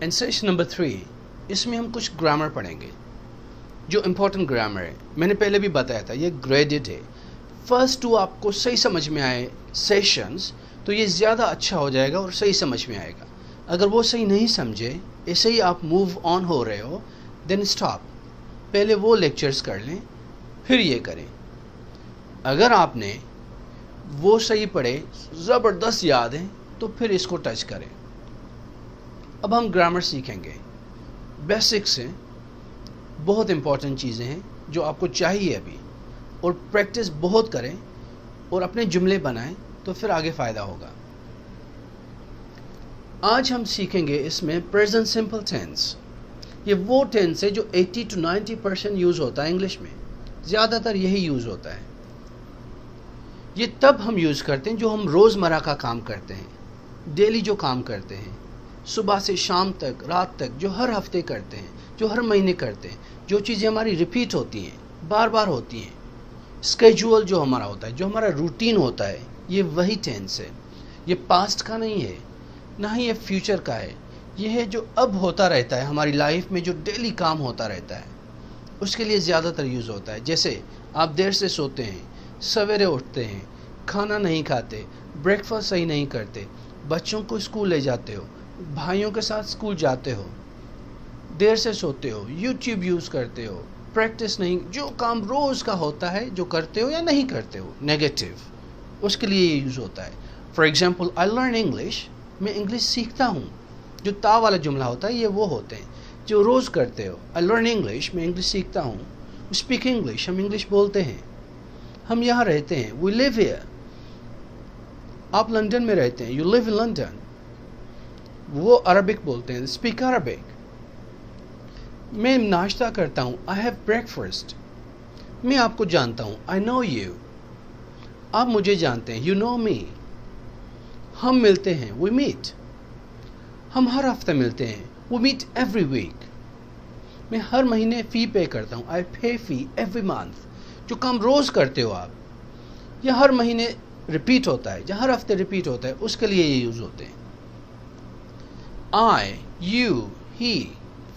And session number 3, इसमें हम कुछ ग्रामर पढ़ेंगे जो इम्पोर्टेंट ग्रामर है। मैंने पहले भी बताया था ये ग्रेडेड है। फर्स्ट 2 आपको सही समझ में आए सेशंस तो ये ज़्यादा अच्छा हो जाएगा और सही समझ में आएगा। अगर वो सही नहीं समझे, ऐसे ही आप मूव ऑन हो रहे हो, देन स्टॉप, पहले वो लेक्चर्स कर लें फिर ये करें। अगर आपने वो सही पढ़े, ज़बरदस्त याद है, तो फिर इसको टच करें। अब हम ग्रामर सीखेंगे। बेसिक्स हैं, बहुत इंपॉर्टेंट चीज़ें हैं जो आपको चाहिए अभी, और प्रैक्टिस बहुत करें और अपने जुमले बनाएं तो फिर आगे फ़ायदा होगा। आज हम सीखेंगे इसमें प्रेजेंट सिंपल टेंस। ये वो टेंस है जो 80 to 90% यूज़ होता है इंग्लिश में, ज़्यादातर यही यूज़ होता है। ये तब हम यूज़ करते हैं जो हम रोज़मर्रा का काम करते हैं, डेली जो काम करते हैं, सुबह से शाम तक, रात तक, जो हर हफ्ते करते हैं, जो हर महीने करते हैं, जो चीज़ें हमारी रिपीट होती हैं, बार बार होती हैं, स्केड्यूल जो हमारा होता है, जो हमारा रूटीन होता है, ये वही टेंस है। ये पास्ट का नहीं है, ना ही ये फ्यूचर का है। ये है जो अब होता रहता है हमारी लाइफ में, जो डेली काम होता रहता है, उसके लिए ज़्यादातर यूज़ होता है। जैसे आप देर से सोते हैं, सवेरे उठते हैं, खाना नहीं खाते, ब्रेकफास्ट सही नहीं करते, बच्चों को स्कूल ले जाते हो, भाइयों के साथ स्कूल जाते हो, देर से सोते हो, यूट्यूब यूज़ करते हो, प्रैक्टिस नहीं, जो काम रोज़ का होता है, जो करते हो या नहीं करते हो नेगेटिव, उसके लिए ये यूज़ होता है। For example, I learn English, मैं इंग्लिश सीखता हूँ। जो ता वाला जुमला होता है ये वो होते हैं जो रोज़ करते हो। आई लर्न इंग्लिश, मैं इंग्लिश सीखता हूँ। स्पीक इंग्लिश, हम इंग्लिश बोलते हैं। हम यहाँ रहते हैं, वी लिव हियर। आप लंदन में रहते हैं, यू लिव इन लंदन। वो अरबिक बोलते हैं, स्पीक अरबिक। मैं नाश्ता करता हूँ, आई हैव ब्रेकफास्ट। मैं आपको जानता हूँ, आई नो यू। आप मुझे जानते हैं, यू नो मी। हम मिलते हैं, वी मीट। हम हर हफ्ते मिलते हैं, वी मीट एवरी वीक। मैं हर महीने फ़ी पे करता हूँ, आई पे फ़ी एवरी मंथ। जो काम रोज़ करते हो आप, या हर महीने रिपीट होता है, या हर हफ्ते रिपीट होता है, उसके लिए ये यूज़ होते हैं। आई, यू, ही,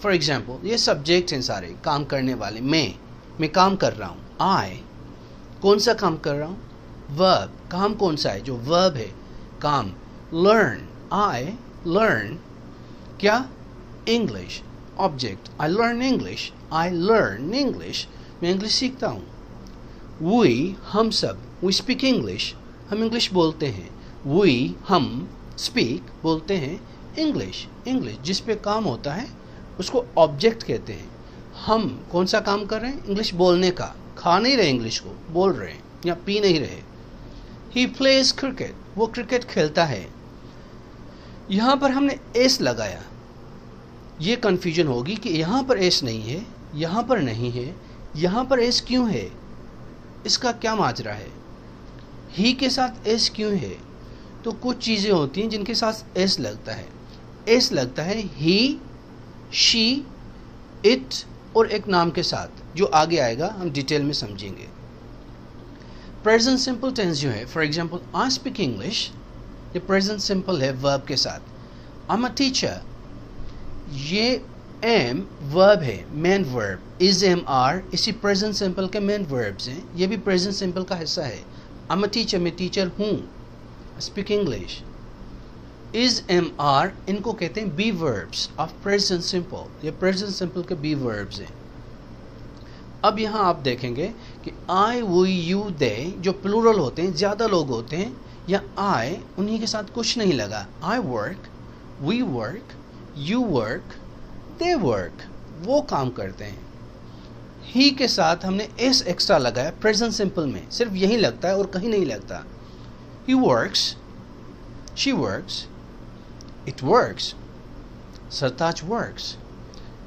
फॉर एग्जाम्पल, ये सब्जेक्ट हैं सारे काम करने वाले। मैं काम कर रहा हूँ। आई, कौन सा काम कर रहा हूँ? वर्ब, काम कौन सा है? जो वर्ब है, काम। लर्न, आई लर्न, क्या? English, object. I learn English, I learn English, मैं इंग्लिश सीखता हूँ। वी, हम सब, वी स्पीक इंग्लिश, हम इंग्लिश बोलते हैं। वी, हम, स्पीक, बोलते हैं इंग्लिश। इंग्लिश जिस पे काम होता है उसको ऑब्जेक्ट कहते हैं। हम कौन सा काम कर रहे हैं? इंग्लिश बोलने का। खा नहीं रहे इंग्लिश को, बोल रहे हैं, या पी नहीं रहे। ही प्लेज क्रिकेट, वो क्रिकेट खेलता है। यहाँ पर हमने एस लगाया, ये कन्फ्यूजन होगी कि यहाँ पर एस नहीं है, यहाँ पर नहीं है, यहाँ पर एस क्यों है, इसका क्या माजरा है? ही के साथ एस क्यों है? तो कुछ चीज़ें होती हैं जिनके साथ एस लगता है। एस लगता है ही, शी, इट और एक नाम के साथ, जो आगे आएगा हम डिटेल में समझेंगे। प्रेजेंट सिंपल टेंस जो है, for example, I speak English, ये प्रेजेंट सिंपल है वर्ब के साथ। आई एम अ टीचर, ये एम वर्ब है, main verb. Is, am, are, इसी प्रेजेंट सिंपल के मेन वर्ब्स हैं, ये भी प्रेजेंट सिंपल का हिस्सा है। आई एम अ टीचर, मैं टीचर हूँ। Speak English. Is, am, are, इनको कहते हैं be verbs of present simple, ये प्रेजेंट सिंपल के बी वर्ब्स हैं। अब यहाँ आप देखेंगे कि आई, वी, यू, दे, जो प्लूरल होते हैं, ज़्यादा लोग होते हैं, या आई, उन्हीं के साथ कुछ नहीं लगा। I work, we work, you work, they work, वो काम करते हैं। ही के साथ हमने एस एक्स्ट्रा लगाया प्रेजेंट सिंपल में, सिर्फ यही लगता है और कहीं नहीं लगता। He works, she works, it works, Sartaj works.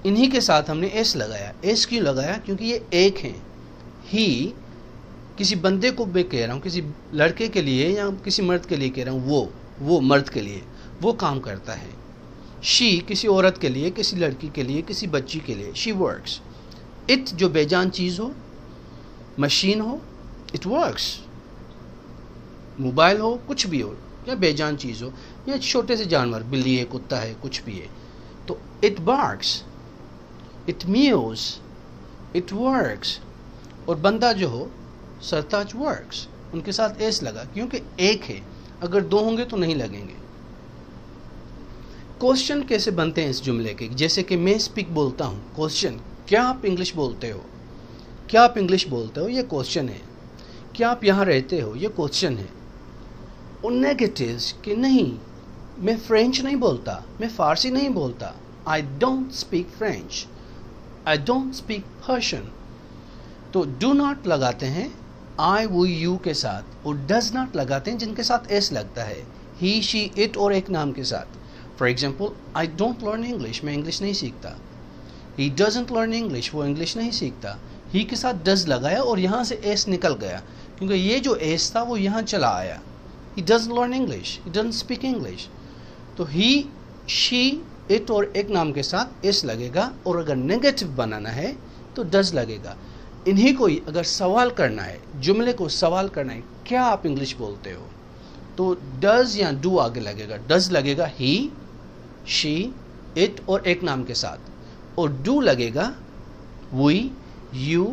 इन्हीं के साथ हमने एस लगाया। एस क्यों लगाया? क्योंकि ये एक हैं। ही किसी बंदे को मैं कह रहा हूँ, किसी लड़के के लिए या किसी मर्द के लिए कह रहा हूँ, वो मर्द के लिए, वो काम करता है। शी किसी औरत के लिए, किसी लड़की के लिए, किसी बच्ची के लिए, शी वर्क्स। इट जो बेजान चीज़ हो, मशीन हो, इट वर्क्स। मोबाइल हो, कुछ भी हो, या बेजान चीज़ हो, या छोटे से जानवर, बिल्ली है, कुत्ता है, कुछ भी है, तो it barks, it mews, it works, और बंदा जो हो सरताज works, उनके साथ एस लगा क्योंकि एक है, अगर दो होंगे तो नहीं लगेंगे। क्वेश्चन कैसे बनते हैं इस जुमले के? जैसे कि मैं स्पीक बोलता हूँ, क्वेश्चन, क्या आप इंग्लिश बोलते हो? क्या आप इंग्लिश बोलते हो? ये क्वेश्चन है। क्या आप यहाँ रहते हो? ये क्वेश्चन है। और नेगेटिव्स कि नहीं, मैं फ्रेंच नहीं बोलता, मैं फारसी नहीं बोलता, I don't speak French, I don't speak Persian. तो डू नॉट लगाते हैं आई वो यू के साथ, और डज नॉट लगाते हैं जिनके साथ एस लगता है, ही शी इट और एक नाम के साथ। For example, I don't learn English, मैं इंग्लिश नहीं सीखता। ही डजंट लर्न इंग्लिश, वो इंग्लिश नहीं सीखता। ही के साथ डज लगाया और यहाँ से एस निकल गया, क्योंकि ये जो एस था वो यहाँ चला आया। He doesn't learn English, he doesn't speak English. तो ही, शी, इट और एक नाम के साथ एस लगेगा, और अगर नेगेटिव बनाना है तो डज लगेगा। इन्हीं को ही अगर सवाल करना है, जुमले को सवाल करना है, क्या आप इंग्लिश बोलते हो, तो डज या डू आगे लगेगा। डज लगेगा ही, शी, इट और एक नाम के साथ, और डू लगेगा वी, यू,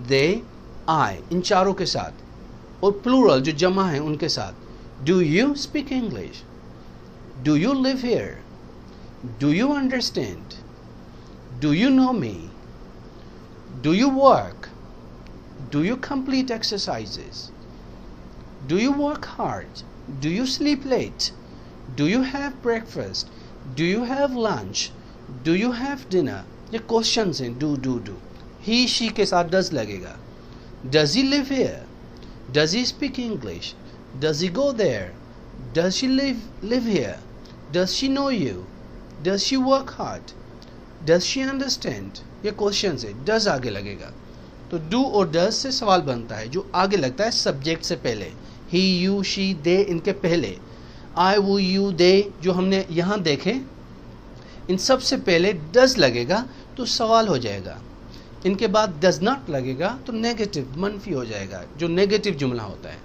दे, आई, इन चारों के साथ, और प्लूरल जो जमा है उनके साथ। Do you speak English? Do you live here? Do you understand? Do you know me? Do you work? Do you complete exercises? Do you work hard? Do you sleep late? Do you have breakfast? Do you have lunch? Do you have dinner? ये questions हैं। Do he, she के साथ does लगेगा। Does he live here? Does he speak English? Does he go there? Does she live here? Does she know you? Does she work hard? Does she understand? ये questions है, does आगे लगेगा। तो do और does से सवाल बनता है, जो आगे लगता है सब्जेक्ट से पहले। ही, यू, शी, दे इनके पहले। आई, वो, यू, दे जो हमने यहाँ देखे, इन सब से पहले डज लगेगा तो सवाल हो जाएगा। इनके बाद डज नॉट लगेगा तो नेगेटिव, मनफी हो जाएगा, जो नेगेटिव जुमला होता है।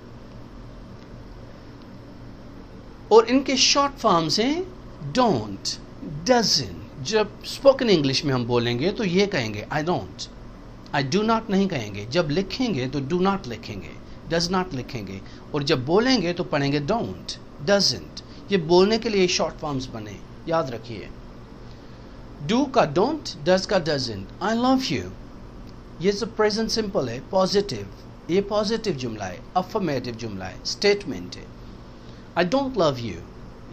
और इनके शॉर्ट फॉर्म्स हैं डोंट, डजंट। जब स्पोकन इंग्लिश में हम बोलेंगे तो ये कहेंगे I don't, I do not नहीं कहेंगे। जब लिखेंगे तो डू नॉट लिखेंगे, डज नॉट लिखेंगे, और जब बोलेंगे तो पढ़ेंगे डोंट, डजंट। ये बोलने के लिए शॉर्ट फॉर्म्स बने, याद रखिए। डू का डोंट, डज का डजंट। आई लव यू, ये जो प्रेजेंट सिंपल है, पॉजिटिव, ये पॉजिटिव जुमला है, अफर्मेटिव जुमला है, स्टेटमेंट है। आई डोंट लव यू,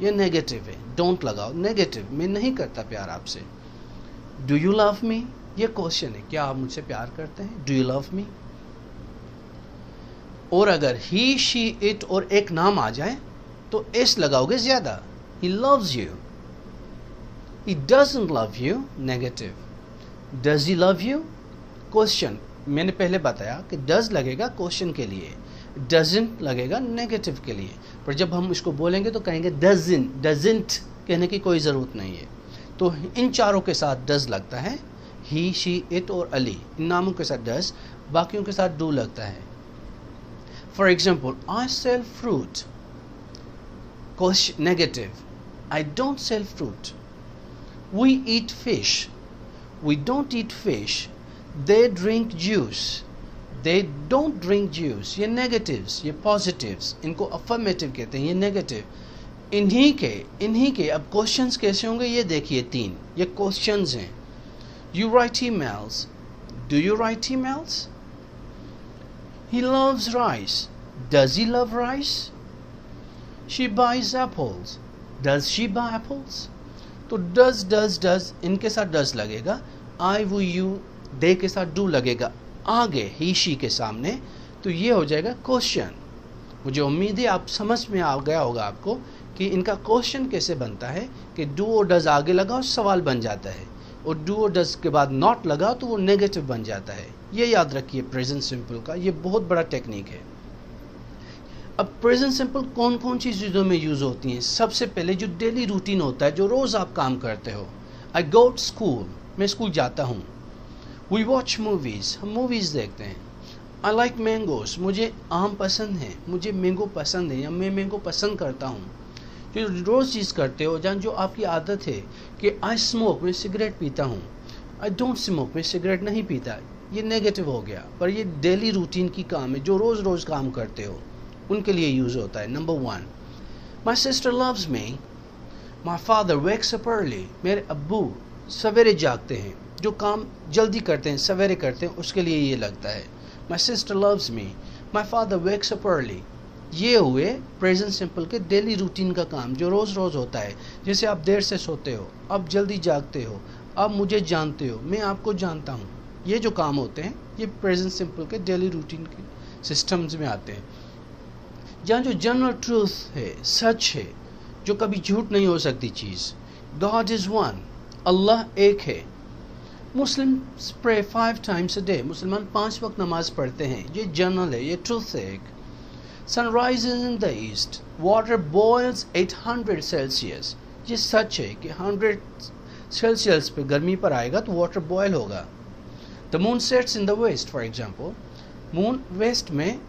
ये नेगेटिव है, डोंट लगाओ, नेगेटिव, मैं नहीं करता प्यार आपसे। डू यू लव मी, ये क्वेश्चन है, क्या आप मुझसे प्यार करते हैं? Do you love me? और अगर ही, शी, इट और एक नाम आ जाए तो एस लगाओगे ज्यादा। He loves you, he doesn't love you, negative. Does he love you? Question, मैंने पहले बताया कि डज लगेगा क्वेश्चन के लिए, डजंट लगेगा नेगेटिव के लिए। पर जब हम इसको बोलेंगे तो कहेंगे डजंट, डजंट कहने की कोई ज़रूरत नहीं है। तो इन चारों के साथ डज लगता है, ही, शी, इट और अली, इन नामों के साथ डज, बाकियों के साथ डू लगता है। For example, I sell fruit, question negative, I don't sell fruit. We eat fish, we don't eat fish. They drink juice, they don't drink juice. ये नेगेटिव्स, ये पॉजिटिव्स, इनको अफर्मेटिव कहते हैं, ये नेगेटिव। इन्हीं के अब क्वेश्चंस कैसे होंगे ये देखिए। 3 ये क्वेश्चंस हैं। You write emails, do you write emails? He loves rice, does he love rice? She buys apples, does she buy apples? तो डज इनके साथ डज लगेगा। आई, वो, यू, दे के साथ डू लगेगा आगे ही, शी के सामने। तो ये हो जाएगा क्वेश्चन। मुझे उम्मीद है आप समझ में आ गया होगा आपको कि इनका क्वेश्चन कैसे बनता है, कि डू और डज आगे लगा और सवाल बन जाता है, और डू और डज के बाद नॉट लगा तो वो नेगेटिव बन जाता है। ये याद रखिए प्रेजेंट सिंपल का, ये बहुत बड़ा टेक्निक है। अब प्रेजेंट सिंपल कौन कौन सी चीज़ों में यूज़ होती हैं? सबसे पहले जो डेली रूटीन होता है, जो रोज़ आप काम करते हो। आई गो टू स्कूल, मैं स्कूल जाता हूँ। वी वॉच मूवीज़, हम मूवीज़ देखते हैं। आई लाइक मैंगोस, मुझे आम पसंद है, मुझे मैंगो पसंद है या मैं मैंगो पसंद करता हूँ। जो रोज़ चीज़ करते हो, जहाँ जो आपकी आदत है कि आई स्मोक, मैं सिगरेट पीता हूँ, आई डोंट स्मोक, मैं सिगरेट नहीं पीता, ये नेगेटिव हो गया। पर ये डेली रूटीन की काम है, जो रोज़ रोज़ काम करते हो उनके लिए यूज़ होता है। Number 1, my sister loves me, my father wakes up early, मेरे अब्बू सवेरे जागते हैं, जो काम जल्दी करते हैं सवेरे करते हैं, उसके लिए ये लगता है। My sister loves me, my father wakes up early, ये हुए प्रेजेंट सिंपल के डेली रूटीन का काम जो रोज़ रोज़ होता है। जैसे आप देर से सोते हो, आप जल्दी जागते हो, आप मुझे जानते हो, मैं आपको जानता हूँ, ये जो काम होते हैं ये प्रेजेंट सिंपल के डेली रूटीन के सिस्टम्स में आते हैं। जहाँ जो जनरल ट्रूथ है, सच है, जो कभी झूठ नहीं हो सकती चीज़, गॉड इज़ वन, अल्लाह एक है। Muslims pray 5 times a day, मुसलमान 5 वक्त नमाज पढ़ते हैं, ये जनरल है, ये ट्रूथ है एक। Sun rises in the east, water boils 800 Celsius, ये सच है कि 100 सेल्सियस पे गर्मी पर आएगा तो वाटर बॉयल होगा। The moon sets in the west, for example, moon west में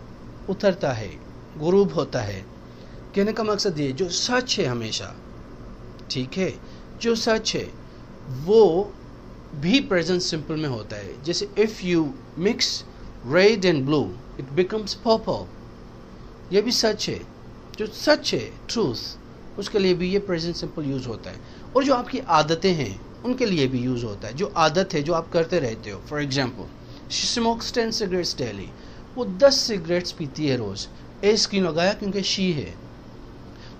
उतरता है, गुरूब होता है। कहने का मकसद ये, जो सच है हमेशा, ठीक है, जो सच है वो भी प्रेजेंट सिंपल में होता है। जैसे if you mix red and blue it becomes purple, ये भी सच है, जो सच है ट्रूथ, उसके लिए भी ये प्रेजेंट सिंपल यूज़ होता है। और जो आपकी आदतें हैं उनके लिए भी यूज़ होता है, जो आदत है जो आप करते रहते हो। For example, she smokes 10 cigarettes daily, वो 10 सिगरेट्स पीती है रोज़। एस क्यों लगाया? क्योंकि शी है।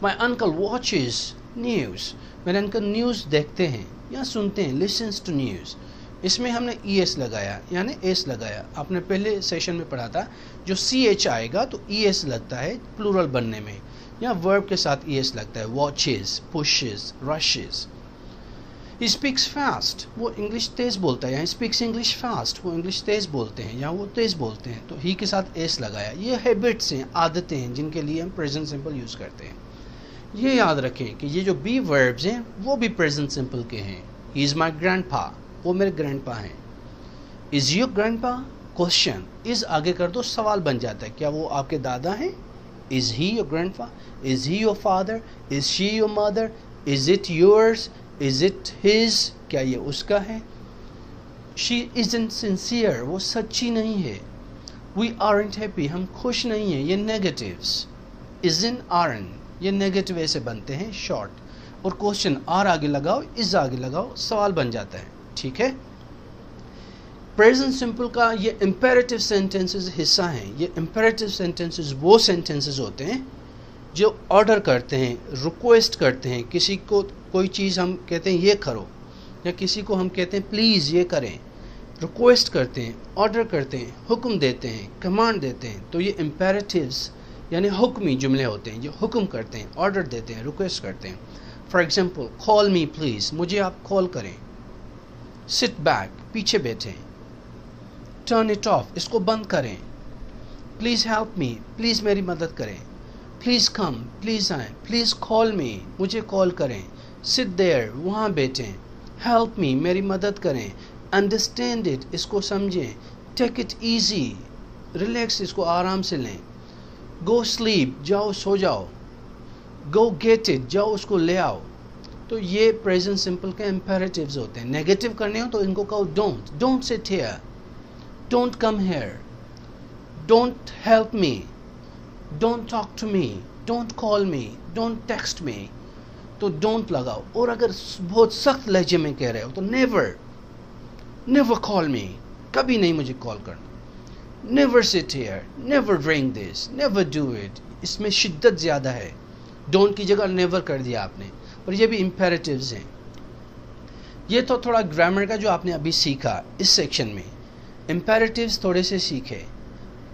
माई अंकल वॉचेज न्यूज़, मेरे अंकल न्यूज़ देखते हैं या सुनते हैं, लिसन्स टू न्यूज़, इसमें हमने ES लगाया यानी एस लगाया। आपने पहले सेशन में पढ़ा था, जो CH आएगा तो ES लगता है प्लूरल बनने में, या वर्ब के साथ ES लगता है। Watches, pushes, rushes. He speaks fast, वो इंग्लिश तेज़ बोलता है, यहाँ स्पीक्स इंग्लिश फास्ट, वो इंग्लिश तेज़ बोलते हैं, यहाँ वो तेज़ बोलते हैं, तो ही के साथ एस लगाया। ये हैबिट्स हैं, आदतें हैं, जिनके लिए हम प्रेजेंट सिंपल यूज़ करते हैं। ये याद रखें कि ये जो बी वर्ब्स हैं वो भी प्रेजेंट सिंपल के हैं। ही इज़ माई ग्रैंडपा, वो मेरे ग्रैंडपा हैं। Is your grandpa, question, is आगे कर दो, सवाल बन जाता है, क्या वो आपके दादा हैं? Is he your grandpa, is he your father, is she your mother, is it yours, is it his, क्या ये उसका है? शी इज़न्ट सिंसियर, वो सच्ची नहीं है। वी आरंट हैप्पी, हम खुश नहीं हैं, ये नेगेटिव्स। इज़न आरन, ये नेगेटिव ऐसे बनते हैं शॉर्ट, और क्वेश्चन आर आगे लगाओ, इज आगे लगाओ, सवाल बन जाता है, ठीक है। प्रेजेंट सिंपल का ये इम्पेरेटिव सेंटेंसेस हिस्सा हैं। ये इम्पेरेटिव सेंटेंसेस वो सेंटेंसेस होते हैं जो ऑर्डर करते हैं, रिक्वेस्ट करते हैं। किसी को कोई चीज़ हम कहते हैं ये करो, या किसी को हम कहते हैं प्लीज़ ये करें, रिक्वेस्ट करते हैं, ऑर्डर करते हैं, हुक्म देते हैं, कमांड देते हैं, तो ये इम्पेरेटिव्स यानी हुक्मी जुमले होते हैं, जो हुक्म करते हैं, ऑर्डर देते हैं, रिक्वेस्ट करते हैं। For example, call me please, मुझे आप कॉल करें। सिट बैक, पीछे बैठें। टर्न इट ऑफ, इसको बंद करें। प्लीज़ हेल्प मी, प्लीज़ मेरी मदद करें। प्लीज़ कम, प्लीज़ आए। प्लीज़ कॉल मी, मुझे कॉल करें। सिट देयर, वहाँ बैठें। हेल्प मी, मेरी मदद करें। अंडरस्टैंड इट, इसको समझें। टेक इट ईजी, रिलैक्स, इसको आराम से लें। गो स्लीप, जाओ सो जाओ। गो गेट इट, जाओ उसको ले आओ। तो ये प्रेजेंट सिंपल के इम्पेरेटिव्स होते हैं। नेगेटिव करने हो तो इनको कहो don't, don't sit here, don't come here, don't help me, don't talk to me, don't call me, don't text me, तो डोंट लगाओ। और अगर बहुत सख्त लहजे में कह रहे हो तो नेवर, नेवर कॉल मी, कभी नहीं मुझे कॉल करना। Never sit here, never drink this, never do it, इसमें शिद्दत ज़्यादा है। डोंट की जगह नेवर कर दिया आपने। और ये भी इम्पेरेटिव्स हैं। ये तो थोड़ा ग्रामर का जो आपने अभी सीखा इस सेक्शन में, इम्पेरेटिव्स थोड़े से सीखे।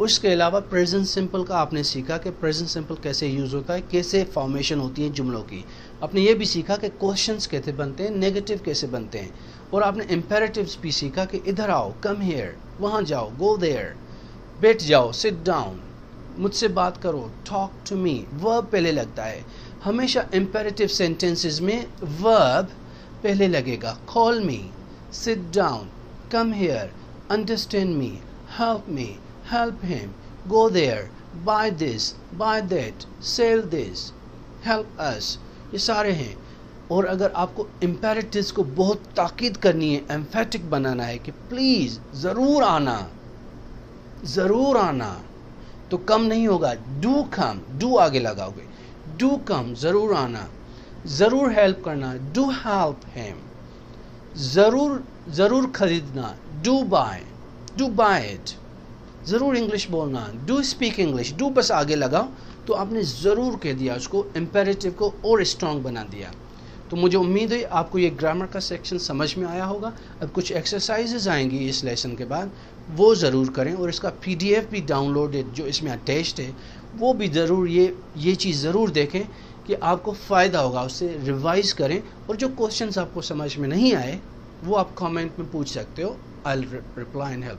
उसके अलावा प्रेजेंट सिंपल का आपने सीखा कि प्रेजेंट सिंपल कैसे यूज़ होता है, कैसे फॉर्मेशन होती है जुमलों की। आपने ये भी सीखा कि क्वेश्चंस कैसे बनते हैं, नेगेटिव कैसे बनते हैं। और आपने इम्पेरेटिव्स भी सीखा कि इधर आओ, कम हियर, वहाँ जाओ, गो देयर, बैठ जाओ, सिट डाउन, मुझसे बात करो, टॉक टू मी। वर्ब पहले लगता है हमेशा इम्पेरेटिव सेंटेंसेस में, वर्ब पहले लगेगा। Call me, sit down, come here, understand me, help me, help him, go there, buy this, buy that, sell this, help us, یہ سارے ہیں. اور اگر آپ کو امپیریٹیوز کو بہت تاکید کرنی ہے، ایمفیٹک بنانا ہے کہ پلیز ضرور آنا، ضرور آنا، تو کم نہیں ہوگا. ڈو کم، ڈو آگے لگاؤ گے. ڈو کم، ضرور آنا. ضرور ہیلپ کرنا، ڈو ہیلپ ہیم. ضرور خریدنا، do by, do by it. ضرور انگلش بولنا، ڈو اسپیک انگلش. ڈو بس آگے لگاؤ تو آپ نے ضرور کہہ دیا، اس کو امپیریٹیو کو اور اسٹرانگ بنا دیا. تو مجھے امید ہے آپ کو یہ گرامر کا سیکشن سمجھ میں آیا ہوگا. اب کچھ ایکسرسائزز آئیں گی اس لیسن کے بعد، وہ ضرور کریں. اور اس کا PDF بھی ڈاؤن لوڈ جو اس میں اٹیچڈ ہے وہ بھی ضرور یہ چیز ضرور دیکھیں کہ آپ کو فائدہ ہوگا. اس سے ریوائز کریں. اور جو کوشچنز آپ کو سمجھ میں نہیں آئے وہ آپ کامنٹ میں پوچھ سکتے ہو. I'll reply and help.